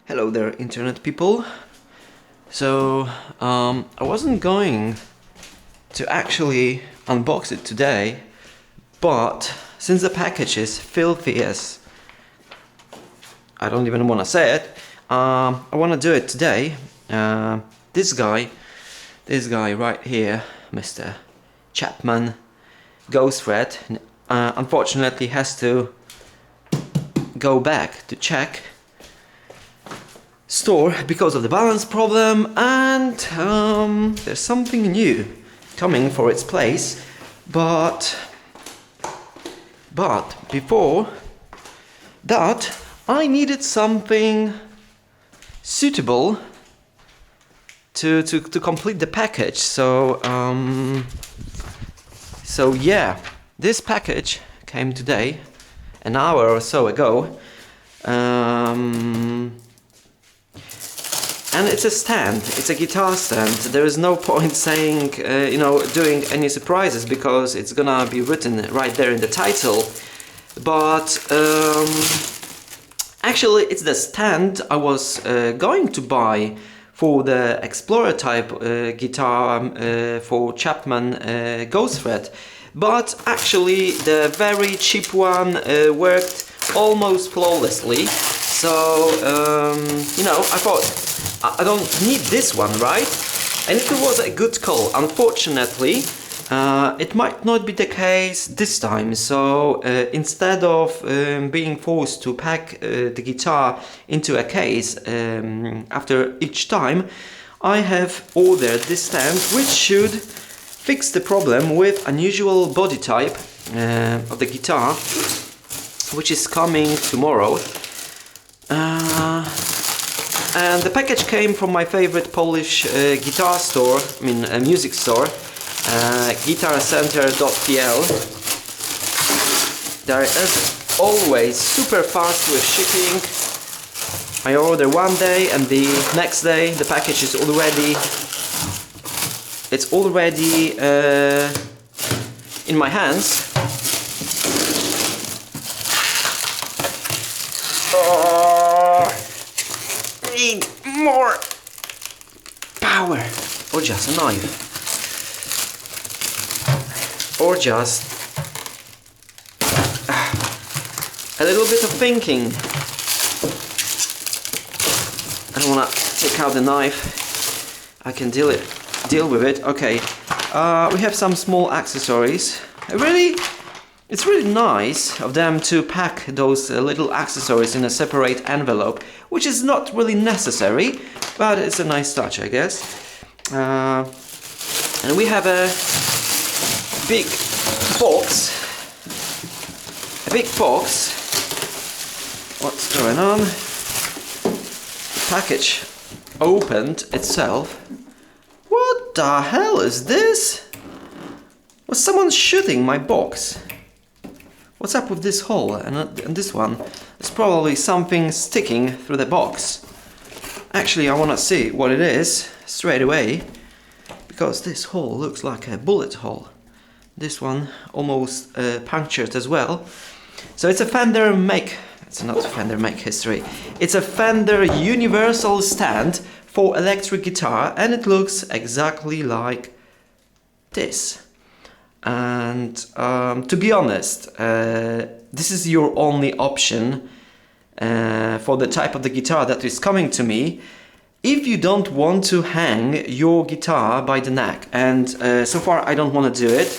Hello there, internet people. So, I wasn't going to actually unbox it today, but since the package is filthy as I don't even want to say it, I want to do it today. This guy right here, Mr. Chapman Ghost Thread, unfortunately has to go back to check store because of the balance problem, and there's something new coming for its place, but before that I needed something suitable to complete the package. So yeah, this package came today, an hour or so ago. And it's a stand, it's a guitar stand. There is no point saying, doing any surprises, because it's gonna be written right there in the title. But actually it's the stand I was going to buy for the Explorer type guitar for Chapman Ghost Thread. But actually the very cheap one worked almost flawlessly. So, I thought, I don't need this one, right? And it was a good call. Unfortunately, it might not be the case this time. So instead of being forced to pack the guitar into a case after each time, I have ordered this stand, which should fix the problem with unusual body type of the guitar, which is coming tomorrow. And the package came from my favorite Polish guitar store, music store, guitarcenter.pl. They're as always super fast with shipping. I order one day and the next day the package is already in my hands. Need more power, or just a knife, or just a little bit of thinking. I don't want to take out the knife. I can deal with it. Okay, we have some small accessories. It's really nice of them to pack those little accessories in a separate envelope, which is not really necessary, but it's a nice touch, I guess. And we have a big box. What's going on? The package opened itself. What the hell is this? Was someone shooting my box? What's up with this hole and this one? There's probably something sticking through the box. Actually, I want to see what it is straight away, because this hole looks like a bullet hole. This one almost punctured as well. So it's a Fender make. It's not Fender make history. It's a Fender universal stand for electric guitar, and it looks exactly like this. And to be honest, this is your only option for the type of the guitar that is coming to me, if you don't want to hang your guitar by the neck. And so far I don't want to do it.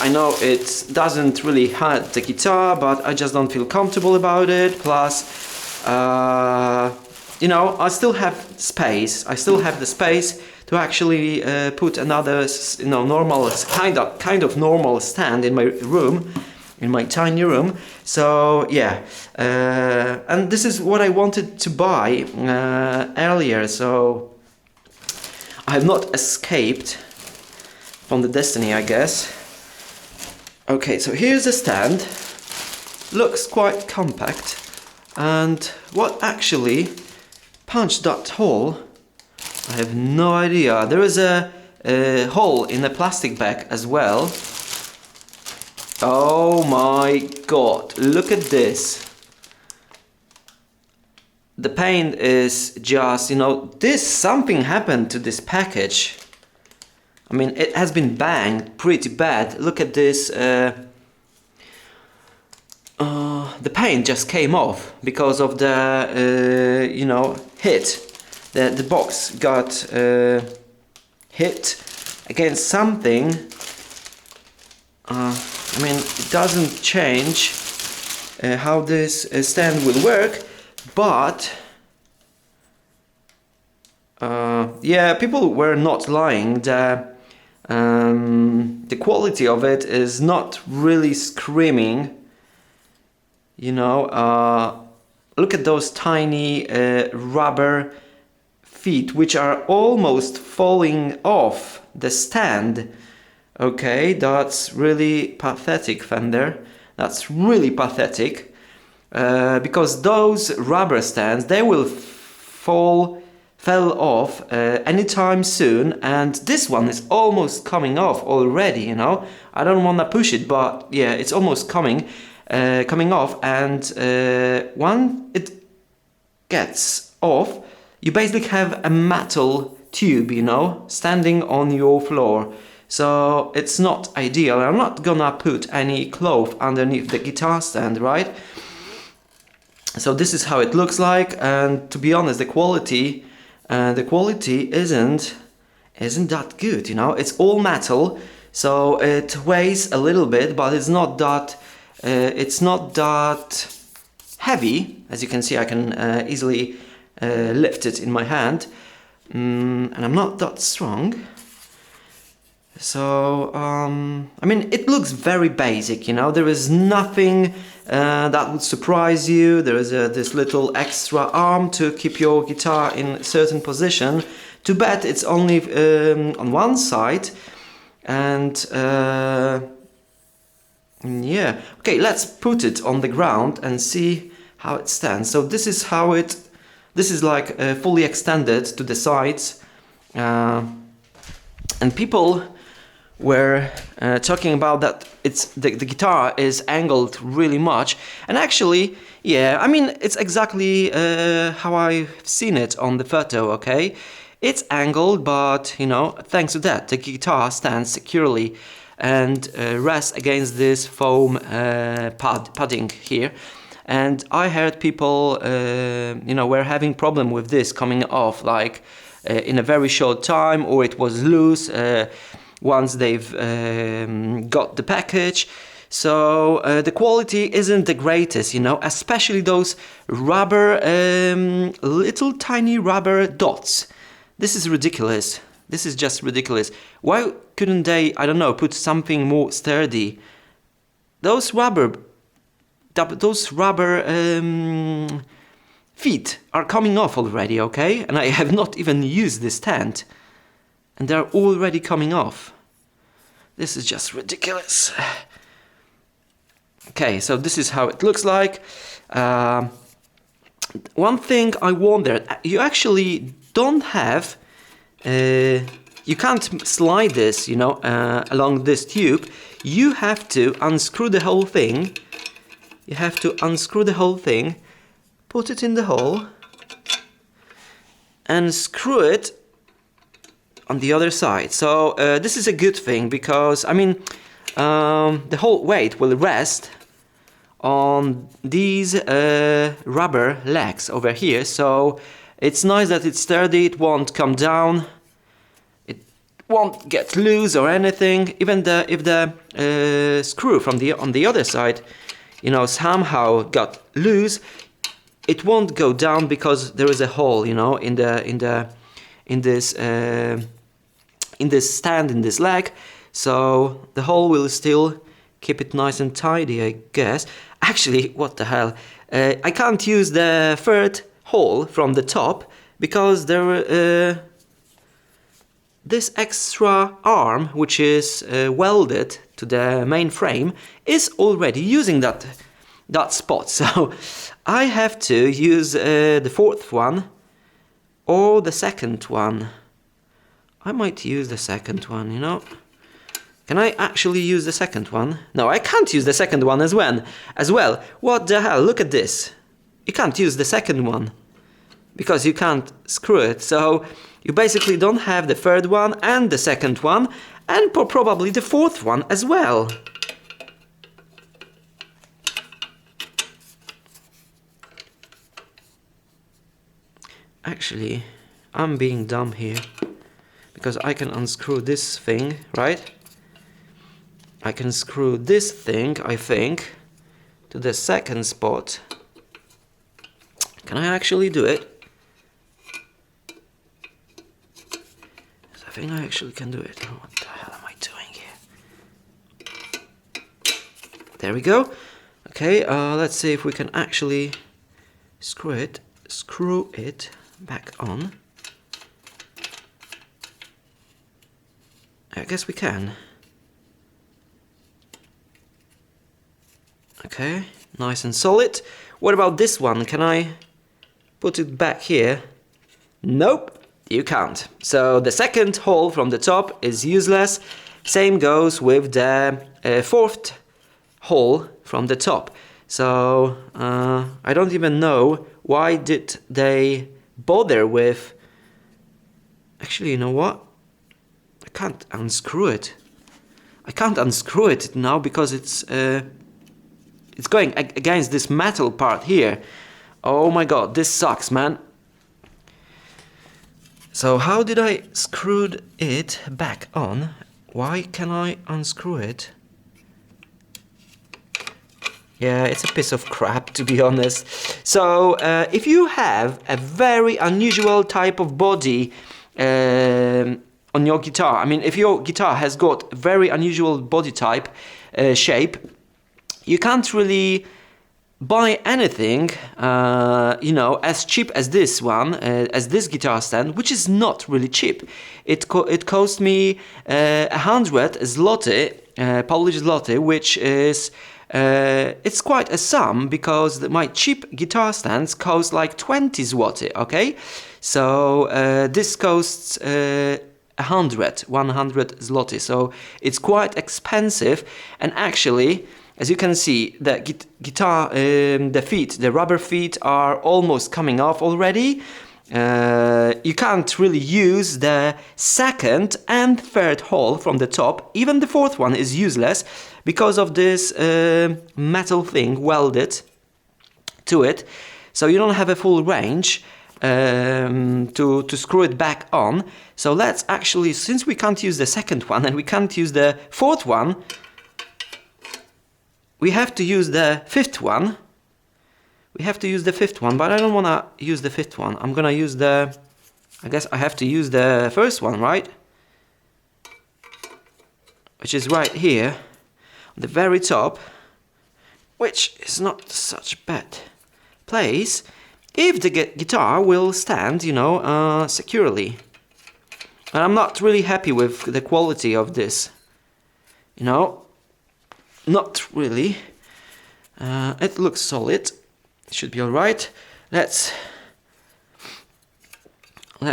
I know it doesn't really hurt the guitar, but I just don't feel comfortable about it. Plus, I still have space. I still have the space to actually put another, normal kind of normal stand in my room, in my tiny room. So yeah, and this is what I wanted to buy earlier. So I have not escaped from the destiny, I guess. Okay, so here's the stand. Looks quite compact, and what actually punched that hole, I have no idea. There is a hole in a plastic bag as well. Oh my god, look at this. the paint is just, you know, something happened to this package. I mean, it has been banged pretty bad. Look at this. The paint just came off because of the, you know, hit. The box got hit against something. I mean, it doesn't change how this stand will work, but yeah, people were not lying. The quality of it is not really screaming. You know, look at those tiny rubber feet which are almost falling off the stand. Okay, that's really pathetic, Fender. That's really pathetic, because those rubber stands, they will fell off anytime soon, and this one is almost coming off already, you know. I don't want to push it, but yeah, it's almost coming off, and when it gets off, you basically have a metal tube, you know, standing on your floor. So it's not ideal. I'm not gonna put any cloth underneath the guitar stand, right? So this is how it looks like, and to be honest, the quality isn't that good, you know. It's all metal, so it weighs a little bit, but it's not that heavy. As you can see, I can easily lift it in my hand, and I'm not that strong. So I mean, it looks very basic, you know. There is nothing that would surprise you. There is this little extra arm to keep your guitar in a certain position. Too bad it's only on one side, and yeah. Okay, let's put it on the ground and see how it stands. So this is how it. This is like fully extended to the sides, and people were talking about that the guitar is angled really much, and actually, yeah, I mean, it's exactly how I've seen it on the photo. Okay, it's angled, but you know, thanks to that, the guitar stands securely and rests against this foam padding here. And I heard people, you know, were having problem with this coming off, like in a very short time, or it was loose once they've got the package. So the quality isn't the greatest, you know, especially those rubber, little tiny rubber dots. This is ridiculous. This is just ridiculous. Why couldn't they, I don't know, put something more sturdy? Those rubber feet are coming off already, okay? And I have not even used this stand, and they're already coming off. This is just ridiculous. Okay, so this is how it looks like. One thing I wondered, you actually don't have, you can't slide this, you know, along this tube. You have to unscrew the whole thing. You have to unscrew the whole thing, put it in the hole, and screw it on the other side. So this is a good thing, because I mean, the whole weight will rest on these rubber legs over here. So it's nice that it's sturdy. It won't come down. It won't get loose or anything. Even if the screw from on the other side, you know, somehow got loose, it won't go down because there is a hole, you know, in this stand, in this leg. So the hole will still keep it nice and tidy, I guess. Actually, what the hell? I can't use the third hole from the top because this extra arm, which is welded to the main frame, is already using that spot. So I have to use the fourth one or the second one. I might use the second one, you know. Can I actually use the second one? No, I can't use the second one as well. What the hell? Look at this. You can't use the second one. because you can't screw it. So you basically don't have the third one and the second one and probably the fourth one as well. Actually, I'm being dumb here, because I can unscrew this thing, right? I can screw this thing, I think, to the second spot. Can I actually do it? I think I actually can do it. What the hell am I doing here? There we go. Okay, let's see if we can actually screw it back on. I guess we can. Okay, nice and solid. What about this one? Can I put it back here? Nope, you can't. So the second hole from the top is useless. Same goes with the fourth hole from the top. So I don't even know why did they bother with... Actually, you know what? I can't unscrew it. I can't unscrew it now because it's going against this metal part here. Oh my god, this sucks, man. So how did I screw it back on? Why can I unscrew it? Yeah, it's a piece of crap, to be honest. So if you have a very unusual type of body on your guitar, I mean, if your guitar has got a very unusual body type, shape, you can't really buy anything, you know, as cheap as this one, as this guitar stand, which is not really cheap. It cost me 100 zloty, Polish zloty, which is it's quite a sum, because my cheap guitar stands cost like 20 zloty. Okay, so this costs 100 zloty, so it's quite expensive. And actually, as you can see, the guitar, the rubber feet are almost coming off already. You can't really use the second and third hole from the top. Even the fourth one is useless because of this metal thing welded to it. So you don't have a full range to screw it back on. So let's actually, since we can't use the second one and we can't use the fourth one, we have to use the fifth one. We have to use the fifth one, but I don't want to use the fifth one. I'm gonna use the... I guess I have to use the first one, right? Which is right here, on the very top, which is not such a bad place if the guitar will stand, you know, securely. And I'm not really happy with the quality of this, you know. Not really. It looks solid. It should be all right. Let's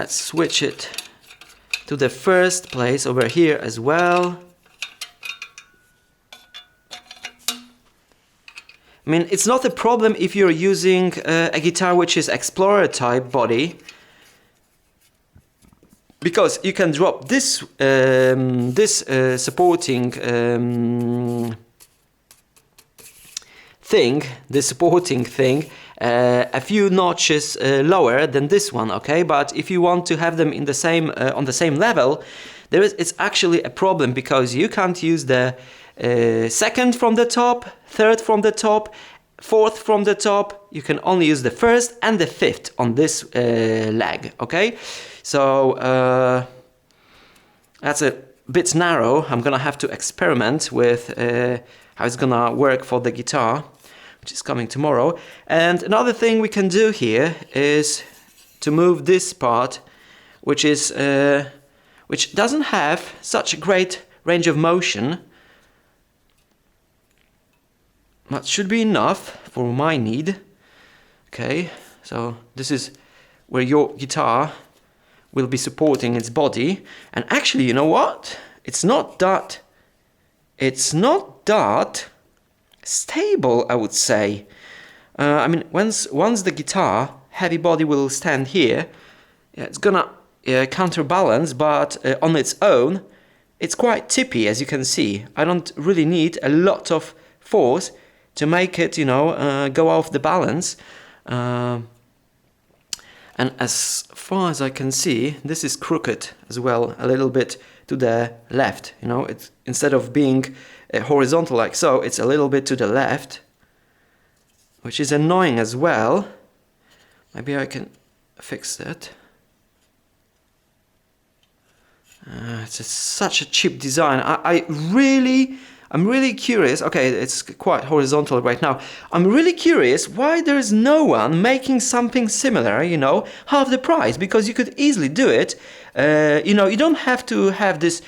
switch it to the first place over here as well. I mean, it's not a problem if you're using a guitar which is Explorer type body, because you can drop this supporting thing, a few notches lower than this one, okay? But if you want to have them in the same on the same level, it's actually a problem, because you can't use the second from the top, third from the top, fourth from the top. You can only use the first and the fifth on this leg, okay? So that's a bit narrow. I'm gonna have to experiment with how it's gonna work for the guitar, which is coming tomorrow. And another thing we can do here is to move this part, which is which doesn't have such a great range of motion, but should be enough for my need. Okay, so this is where your guitar will be supporting its body. And actually, you know what? It's not that stable, I would say. I mean, once the guitar heavy body will stand here, it's gonna counterbalance, but on its own, it's quite tippy, as you can see. I don't really need a lot of force to make it, you know, go off the balance. And as far as I can see, this is crooked as well, a little bit to the left, you know. It's, instead of being horizontal like so, it's a little bit to the left, which is annoying as well. Maybe I can fix that. It's such a cheap design. I'm really curious. Okay, it's quite horizontal right now. I'm really curious why there is no one making something similar, you know, half the price, because you could easily do it. You know, you don't have to have these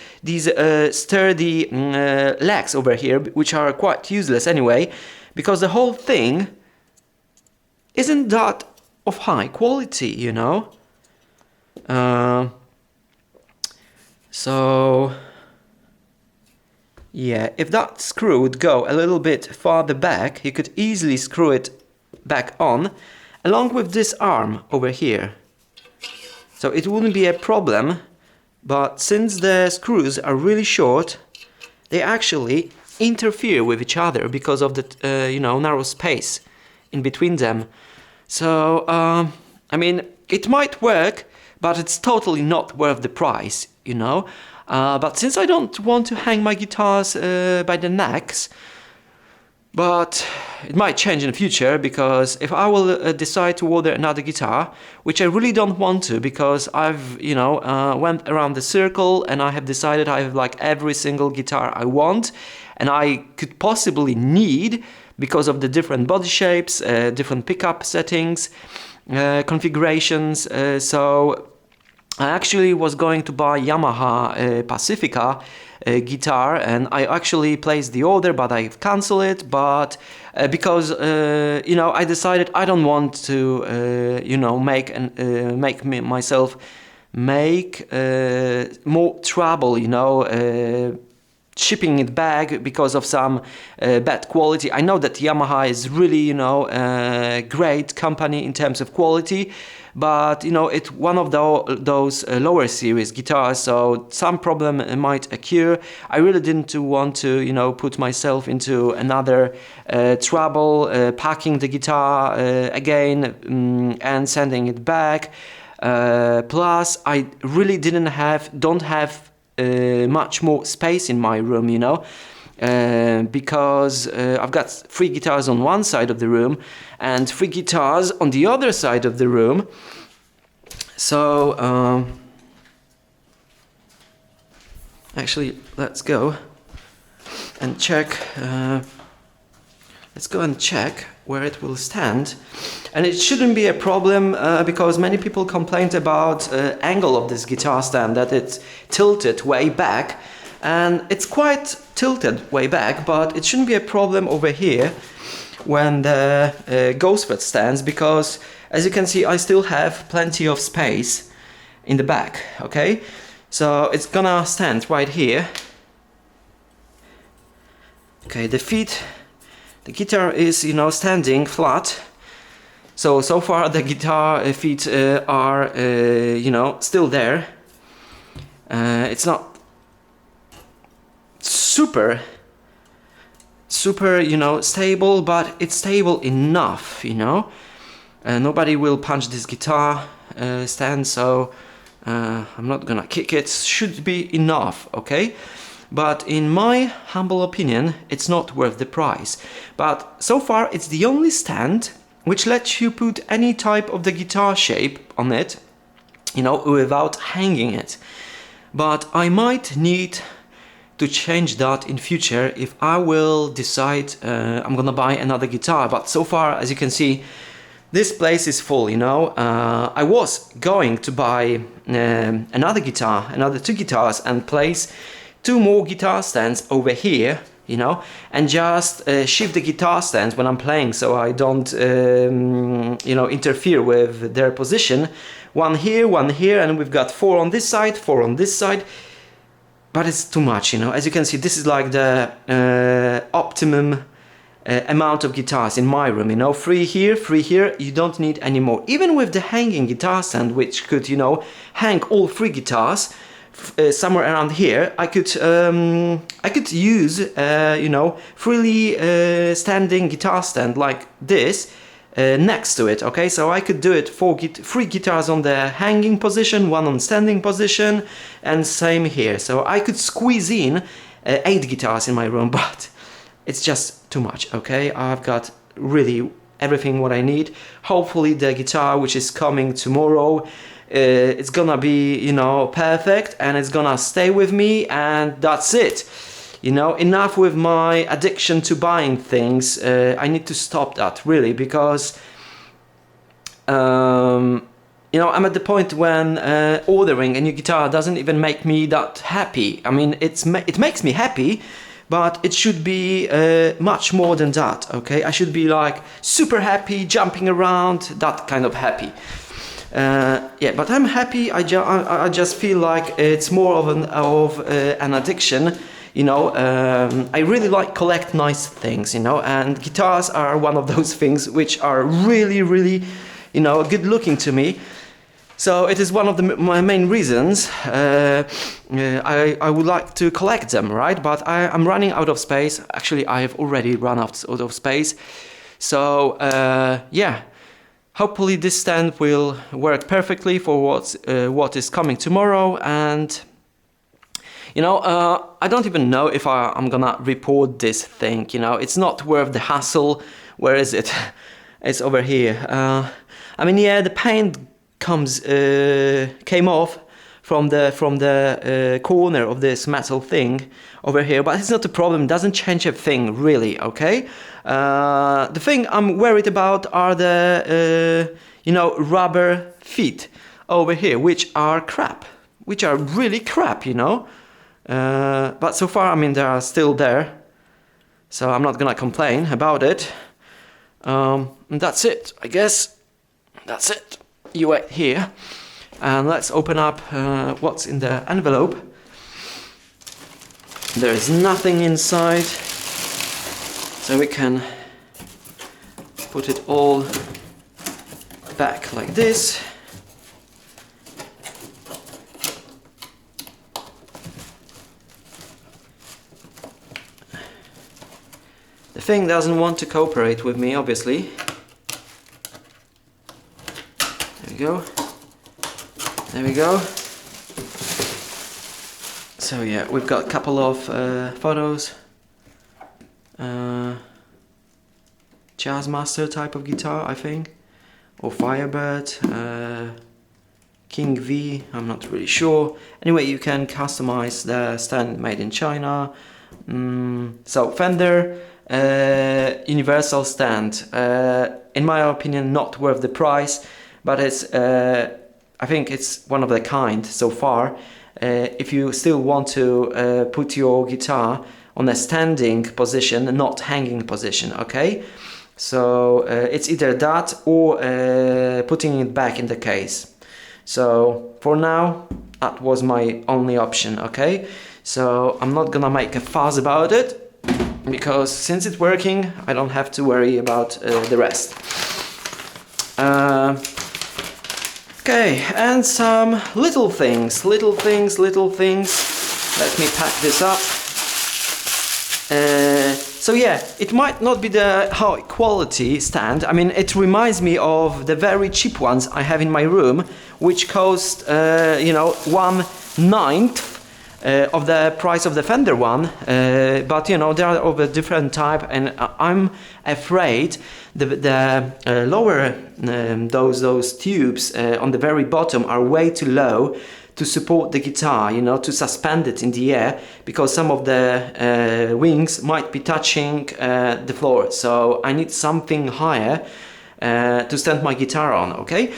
sturdy legs over here, which are quite useless anyway, because the whole thing isn't that of high quality, you know. So yeah, if that screw would go a little bit farther back, you could easily screw it back on, along with this arm over here. So it wouldn't be a problem, but since the screws are really short, they actually interfere with each other because of the you know, narrow space in between them. So I mean, it might work, but it's totally not worth the price, you know. But since I don't want to hang my guitars by the necks, but it might change in the future, because if I will decide to order another guitar, which I really don't want to, because I've, you know, went around the circle and I have decided I have like every single guitar I want and I could possibly need, because of the different body shapes, different pickup settings, configurations. So I actually was going to buy Yamaha Pacifica guitar, and I actually placed the order, but I've cancelled it. But because you know, I decided I don't want to you know, make myself make more trouble, you know, shipping it back because of some bad quality. I know that Yamaha is really, you know, a great company in terms of quality, but you know, it's one of those lower series guitars, so some problem might occur. I really didn't want to, you know, put myself into another trouble packing the guitar again and sending it back. Plus I really don't have much more space in my room, you know, because I've got 3 guitars on one side of the room and 3 guitars on the other side of the room. So actually, let's go and check. Let's go and check where it will stand, and it shouldn't be a problem because many people complained about angle of this guitar stand, that it's tilted way back, and it's quite tilted way back, but it shouldn't be a problem over here when the Ghostfred stands, because as you can see, I still have plenty of space in the back. Okay, so it's gonna stand right here. Okay, the guitar is, you know, standing flat. So far the guitar feet are, you know, still there. It's not super, you know, stable, but it's stable enough, you know. Nobody will punch this guitar stand, so I'm not gonna kick it. Should be enough, okay? But in my humble opinion, it's not worth the price. But so far, it's the only stand which lets you put any type of the guitar shape on it, you know, without hanging it. But I might need to change that in future if I will decide I'm gonna buy another guitar. But so far, as you can see, this place is full, you know. I was going to buy another 2 guitars, and place 2 more guitar stands over here, you know, and just shift the guitar stands when I'm playing, so I don't, you know, interfere with their position. 1 here, and we've got 4 on this side, 4 on this side. But it's too much, you know. As you can see, this is like the optimum amount of guitars in my room, you know, 3 here, 3 here, you don't need any more. Even with the hanging guitar stand, which could, you know, hang all 3 guitars somewhere around here, I could use, you know, freely standing guitar stand like this next to it, okay? So I could do it for 3 guitars on the hanging position, 1 on standing position, and same here. So I could squeeze in 8 guitars in my room, but it's just too much, okay? I've got really everything what I need. Hopefully the guitar which is coming tomorrow, it's gonna be, you know, perfect, and it's gonna stay with me, and that's it. You know, enough with my addiction to buying things. I need to stop that, really, because you know, I'm at the point when ordering a new guitar doesn't even make me that happy. I mean, it makes me happy, but it should be much more than that, okay? I should be like super happy, jumping around, that kind of happy. Yeah, but I'm happy. I just feel like it's more of an addiction, you know. I really like collect nice things, you know, and guitars are one of those things which are really, really, you know, good looking to me. So it is one of my main reasons I would like to collect them, right? But I'm running out of space. Actually, I have already run out of space. So yeah, hopefully this stand will work perfectly for what is coming tomorrow. And you know, I don't even know if I'm gonna report this thing. You know, it's not worth the hassle. Where is it? It's over here. I mean, yeah, the paint came off from the corner of this metal thing over here, but it's not a problem. It doesn't change a thing, really. Okay. The thing I'm worried about are the you know, rubber feet over here, which are crap, which are really crap, you know. But so far, I mean, they are still there, so I'm not gonna complain about it. And that's it, I guess. That's it. You wait here, and let's open up what's in the envelope. There is nothing inside, so we can put it all back like this. The thing doesn't want to cooperate with me, obviously. Go. There we go. So yeah, we've got a couple of photos. Jazzmaster type of guitar, I think, or Firebird, King V, I'm not really sure. Anyway, you can customize the stand made in China. So Fender universal stand, in my opinion, not worth the price. But it's, I think it's one of a kind so far. If you still want to put your guitar on a standing position, not hanging position, okay? So it's either that or putting it back in the case. So for now, that was my only option, okay? So I'm not gonna make a fuss about it, because since it's working, I don't have to worry about the rest. Okay, and some little things. Let me pack this up. So yeah, it might not be the high quality stand. I mean, it reminds me of the very cheap ones I have in my room, which cost, you know, 1/9 of the price of the Fender one. But you know, they are of a different type, and I'm afraid the lower those tubes on the very bottom are way too low to support the guitar, you know, to suspend it in the air, because some of the wings might be touching the floor. So I need something higher to stand my guitar on, okay?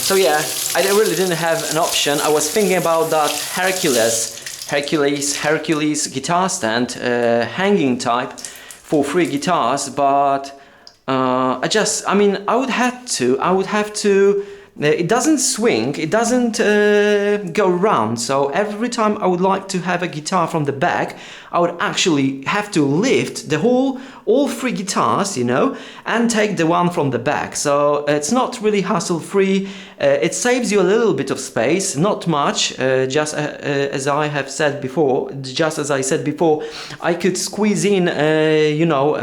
So yeah, I really didn't have an option. I was thinking about that Hercules guitar stand, hanging type, for 3 guitars, but I mean, I would have to it doesn't swing, it doesn't go round. So every time I would like to have a guitar from the back, I would actually have to lift all three guitars, you know, and take the one from the back. So it's not really hassle-free. It saves you a little bit of space, not much. Just as I have said before, just as I said before, I could squeeze in, you know,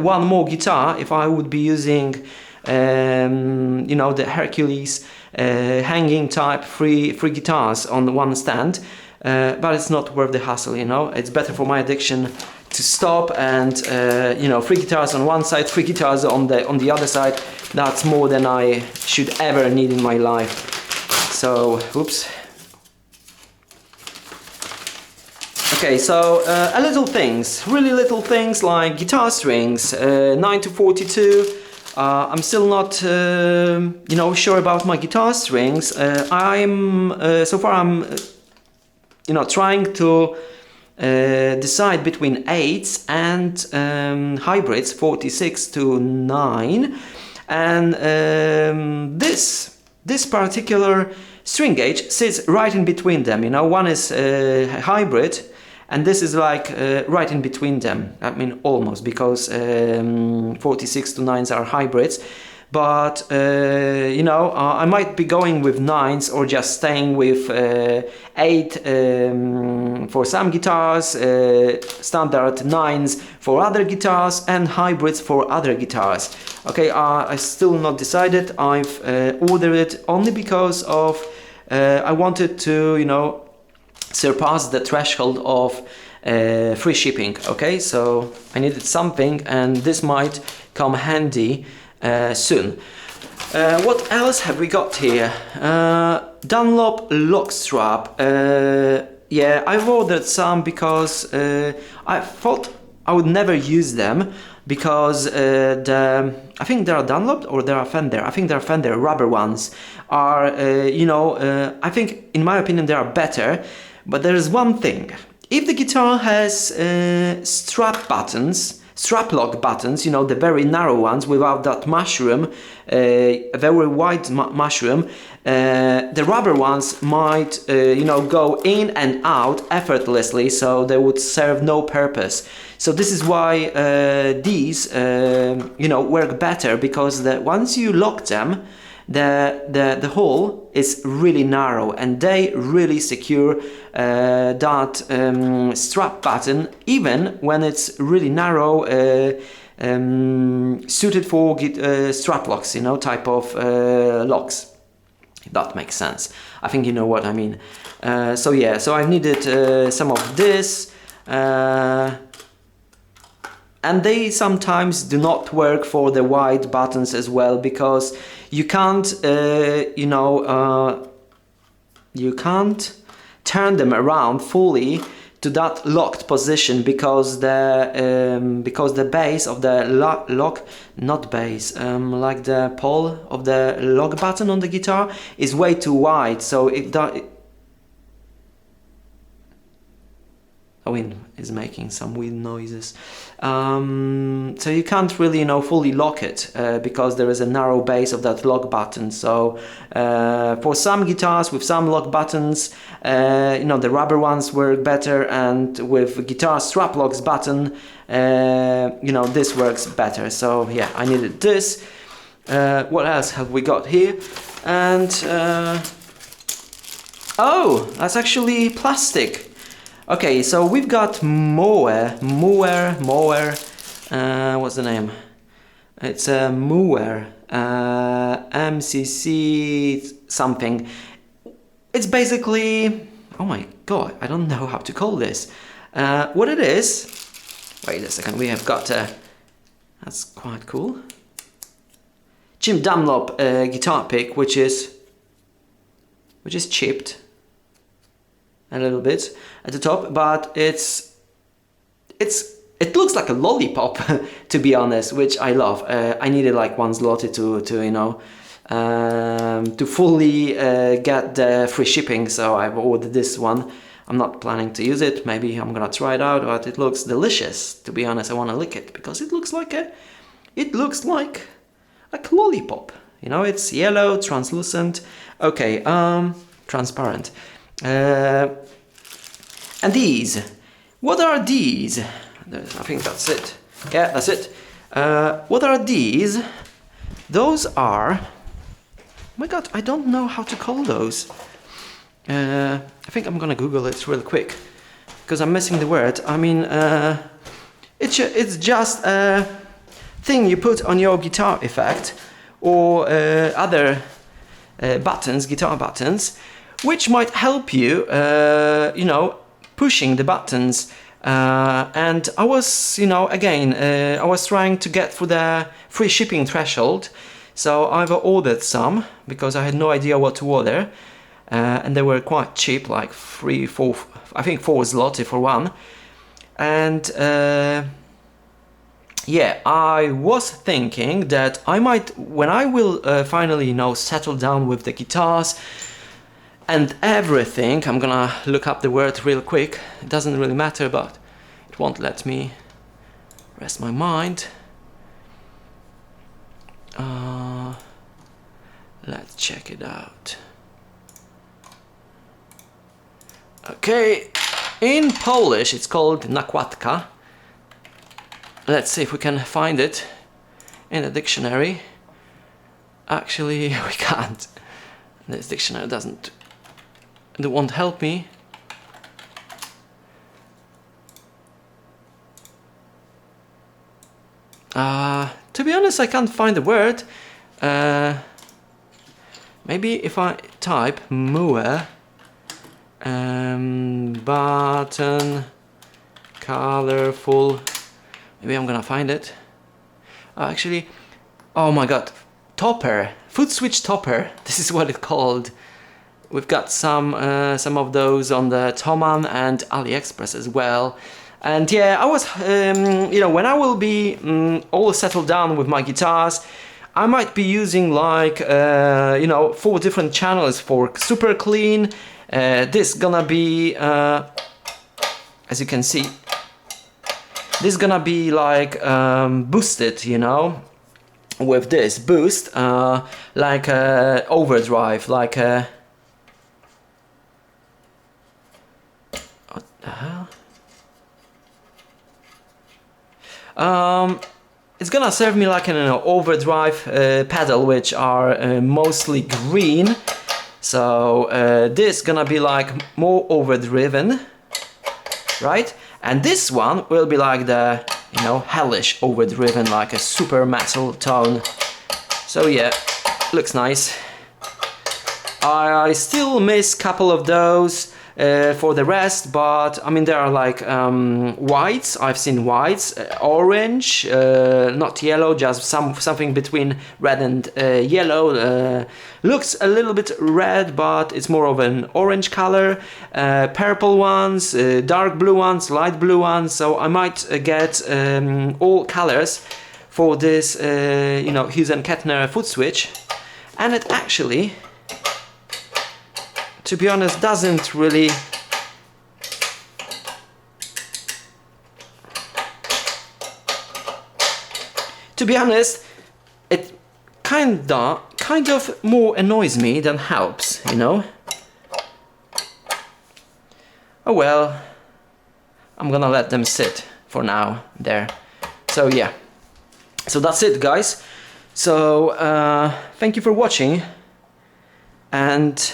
one more guitar if I would be using, you know, the Hercules hanging type three guitars on one stand. But it's not worth the hassle, you know. It's better for my addiction to stop and you know, three guitars on one side, three guitars on the other side. That's more than I should ever need in my life. So, oops. Okay, so little things, really little things like guitar strings, 9 to 42. I'm still not, you know, sure about my guitar strings. So far I'm, you know, trying to decide between 8s and hybrids, 46 to 9, and this particular string gauge sits right in between them. You know, one is hybrid, and this is like right in between them. I mean, almost, because 46 to 9s are hybrids. But you know, I might be going with 9s or just staying with 8 for some guitars, standard 9s for other guitars, and hybrids for other guitars. Okay, I still not decided. I've ordered it only because of I wanted to, you know, surpass the threshold of free shipping. Okay, so I needed something, and this might come handy soon. What else have we got here? Dunlop lock strap. Yeah, I've ordered some because I thought I would never use them, because I think they are Dunlop or they are Fender. I think they are Fender rubber ones. Are you know, I think in my opinion they are better. But there is one thing: if the guitar has strap lock buttons, you know, the very narrow ones without that mushroom, a very wide mushroom, the rubber ones might, you know, go in and out effortlessly, so they would serve no purpose. So this is why these, you know, work better, because once you lock them, the hole is really narrow, and they really secure that strap button, even when it's really narrow, suited for strap locks, you know, type of locks, if that makes sense. I think you know what I mean. So yeah, so I've needed some of this. And they sometimes do not work for the wide buttons as well, because you can't, you know, you can't turn them around fully to that locked position, because the base of the lock, not base, like the pole of the lock button on the guitar is way too wide, so the wind is making some weird noises. So you can't really, you know, fully lock it because there is a narrow base of that lock button. So for some guitars with some lock buttons, you know, the rubber ones work better, and with guitar strap locks button, you know, this works better. So yeah, I needed this. What else have we got here? And oh, that's actually plastic. Okay, so we've got mower, what's the name? It's a mower, MCC something. It's basically, oh my god, I don't know how to call this. What it is, wait a second, we have got that's quite cool. Jim Dunlop guitar pick, which is chipped a little bit at the top, but it looks like a lollipop to be honest, which I love. I needed like one zloty to you know, to fully get the free shipping, so I've ordered this one. I'm not planning to use it. Maybe I'm gonna try it out, but it looks delicious. To be honest, I want to lick it because it looks like a lollipop. You know, it's yellow, translucent. Okay, transparent. And these. What are these? I think that's it. Yeah, that's it. What are these? Those are... Oh my god, I don't know how to call those. I think I'm gonna Google it real quick, because I'm missing the word. I mean, it's just a thing you put on your guitar effect, or other buttons, guitar buttons, which might help you, you know, pushing the buttons. And I was, you know, again, I was trying to get through the free shipping threshold, so I've ordered some because I had no idea what to order, and they were quite cheap, like 4 zloty for one. And yeah, I was thinking that I might, when I will finally, you know, settle down with the guitars and everything, I'm gonna look up the word real quick. It doesn't really matter, but it won't let me rest my mind. Let's check it out. Okay, in Polish it's called nakładka. Let's see if we can find it in a dictionary. Actually, we can't. This dictionary won't help me. To be honest, I can't find the word. Maybe if I type muę, button, colorful, maybe I'm gonna find it. Actually, oh my god, topper, foot switch topper. This is what it's called. We've got some of those on the Thomann and AliExpress as well. And yeah, I was, you know, when I will be all settled down with my guitars, I might be using like, you know, 4 different channels for super clean. This gonna be, as you can see, this gonna be like boosted, you know, with this boost, like overdrive, like what the hell? It's gonna serve me like an overdrive pedal, which are mostly green. So this gonna be like more overdriven, right? And this one will be like the, you know, hellish overdriven, like a super metal tone. So yeah, looks nice. I still miss a couple of those for the rest, but I mean there are like whites. I've seen whites, orange, not yellow, just something between red and yellow. Looks a little bit red, but it's more of an orange color. Purple ones, dark blue ones, light blue ones. So I might get all colors for this, you know, Hughes and Kettner foot switch, and it actually, to be honest, doesn't really it kind of more annoys me than helps, you know. Oh well, I'm gonna let them sit for now there. So yeah, so that's it, guys. So thank you for watching, and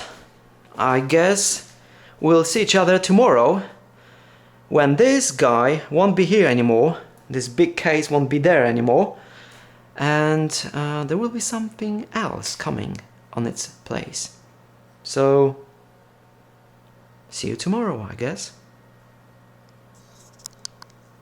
I guess we'll see each other tomorrow when this guy won't be here anymore. This big case won't be there anymore, and there will be something else coming on its place. So see you tomorrow, I guess.